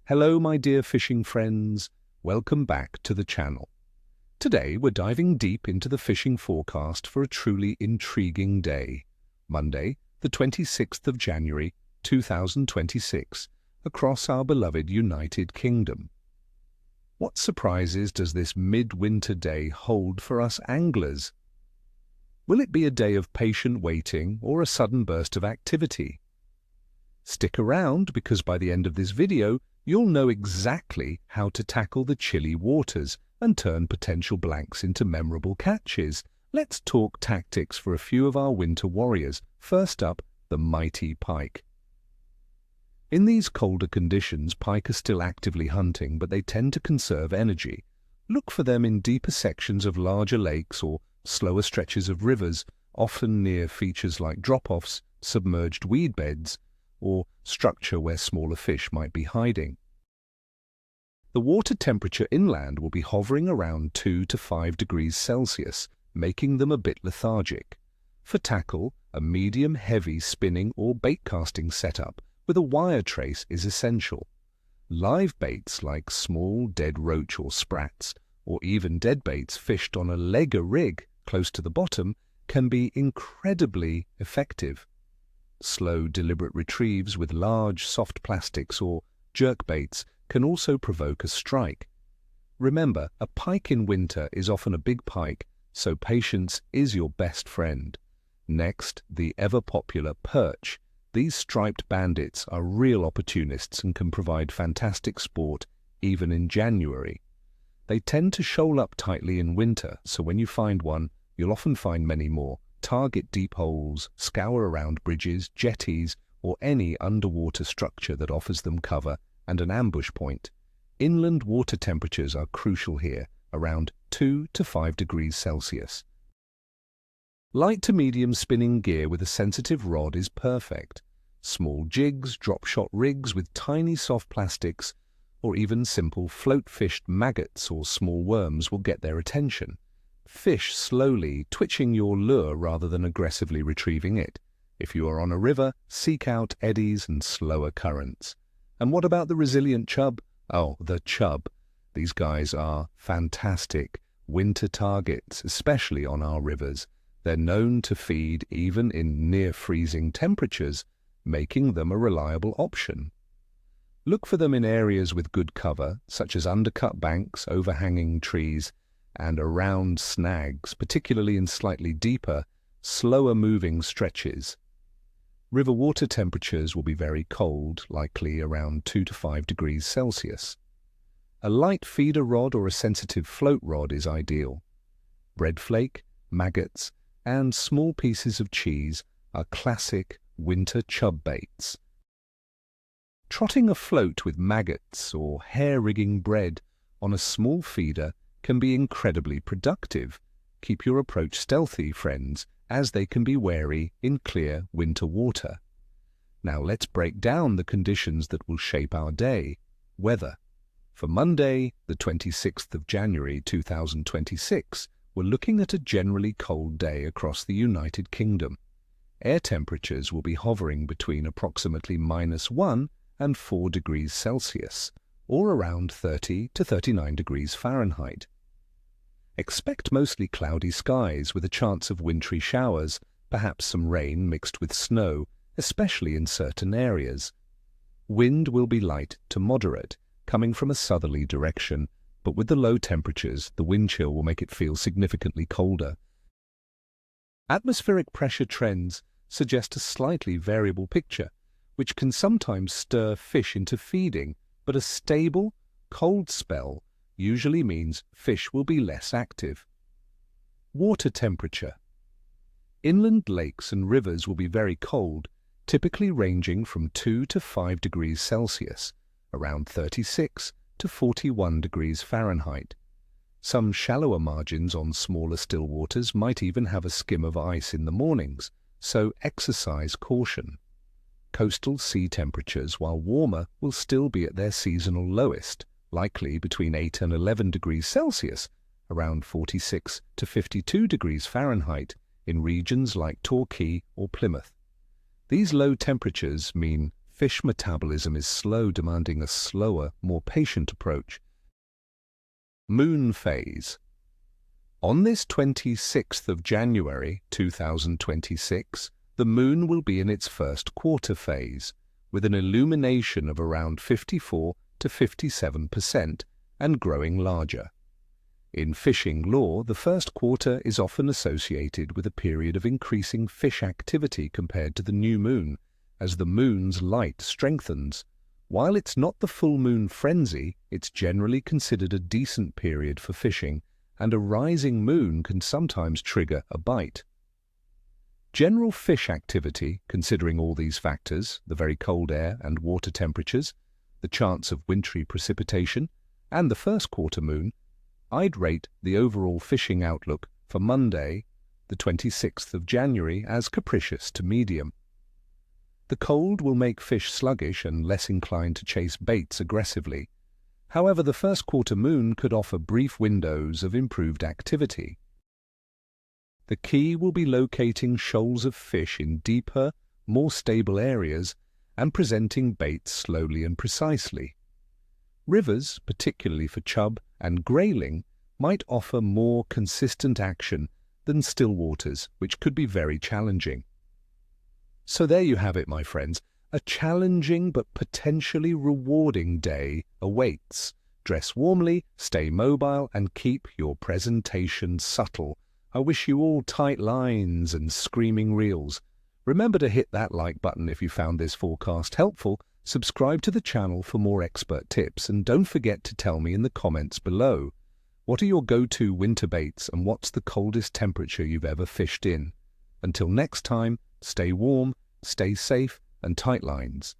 Hello, my dear fishing friends. Welcome back to the channel. Today, we're diving deep into the fishing forecast for a truly intriguing day, Monday, the 26th of January, 2026, across our beloved United Kingdom. What surprises does this midwinter day hold for us anglers? Will it be a day of patient waiting or a sudden burst of activity? Stick around because by the end of this video, you'll know exactly how to tackle the chilly waters and turn potential blanks into memorable catches. Let's talk tactics for a few of our winter warriors. First up, the mighty pike. In these colder conditions, pike are still actively hunting, but they tend to conserve energy. Look for them in deeper sections of larger lakes or slower stretches of rivers, often near features like drop-offs, submerged weed beds, or structure where smaller fish might be hiding. The water temperature inland will be hovering around 2 to 5 degrees Celsius, making them a bit lethargic. For tackle, a medium-heavy spinning or bait casting setup with a wire trace is essential. Live baits like small dead roach or sprats, or even dead baits fished on a legger rig close to the bottom, can be incredibly effective. Slow, deliberate retrieves with large, soft plastics or jerk baits can also provoke a strike. Remember, a pike in winter is often a big pike, so patience is your best friend. Next, the ever-popular perch. These striped bandits are real opportunists and can provide fantastic sport even in January. They tend to shoal up tightly in winter, so when you find one, you'll often find many more. Target deep holes, scour around bridges, jetties, or any underwater structure that offers them cover and an ambush point. Inland water temperatures are crucial here, around 2 to 5 degrees Celsius. Light to medium spinning gear with a sensitive rod is perfect. Small jigs, drop-shot rigs with tiny soft plastics, or even simple float-fished maggots or small worms will get their attention. Fish slowly, twitching your lure rather than aggressively retrieving it. If you are on a river, seek out eddies and slower currents. And what about the resilient chub? Oh, the chub. These guys are fantastic winter targets, especially on our rivers. They're known to feed even in near-freezing temperatures, making them a reliable option. Look for them in areas with good cover, such as undercut banks, overhanging trees, and around snags, particularly in slightly deeper, slower-moving stretches. River water temperatures will be very cold, likely around 2 to 5 degrees Celsius. A light feeder rod or a sensitive float rod is ideal. Bread flake, maggots, and small pieces of cheese are classic winter chub baits. Trotting a float with maggots or hair-rigging bread on a small feeder can be incredibly productive. Keep your approach stealthy, friends, as they can be wary in clear winter water. Now let's break down the conditions that will shape our day. Weather. For Monday, the 26th of January 2026, we're looking at a generally cold day across the United Kingdom. Air temperatures will be hovering between approximately -1 and 4 degrees Celsius, or around 30 to 39 degrees Fahrenheit. Expect mostly cloudy skies with a chance of wintry showers, perhaps some rain mixed with snow, especially in certain areas. Wind will be light to moderate, coming from a southerly direction, but with the low temperatures, the wind chill will make it feel significantly colder. Atmospheric pressure trends suggest a slightly variable picture, which can sometimes stir fish into feeding, but a stable, cold spell usually means fish will be less active. Water temperature. Inland lakes and rivers will be very cold, typically ranging from 2 to 5 degrees Celsius, around 36 to 41 degrees Fahrenheit. Some shallower margins on smaller still waters might even have a skim of ice in the mornings, so exercise caution. Coastal sea temperatures, while warmer, will still be at their seasonal lowest, likely between 8 and 11 degrees Celsius, around 46 to 52 degrees Fahrenheit in regions like Torquay or Plymouth. These low temperatures mean Fish metabolism is slow, demanding a slower, more patient approach. Moon phase. On this 26th of January 2026, the moon will be in its first quarter phase, with an illumination of around 54 to 57% and growing larger. In fishing lore, the first quarter is often associated with a period of increasing fish activity compared to the new moon, as the moon's light strengthens. While it's not the full moon frenzy, it's generally considered a decent period for fishing, and a rising moon can sometimes trigger a bite. General fish activity, considering all these factors, the very cold air and water temperatures, the chance of wintry precipitation, and the first quarter moon, I'd rate the overall fishing outlook for Monday, the 26th of January, as capricious to medium. The cold will make fish sluggish and less inclined to chase baits aggressively. However, the first quarter moon could offer brief windows of improved activity. The key will be locating shoals of fish in deeper, more stable areas and presenting baits slowly and precisely. Rivers, particularly for chub and grayling, might offer more consistent action than still waters, which could be very challenging. So there you have it, my friends. A challenging but potentially rewarding day awaits. Dress warmly, stay mobile, and keep your presentation subtle. I wish you all tight lines and screaming reels. Remember to hit that like button if you found this forecast helpful. Subscribe to the channel for more expert tips, and don't forget to tell me in the comments below. What are your go-to winter baits, and what's the coldest temperature you've ever fished in? Until next time, stay warm, stay safe, and tight lines.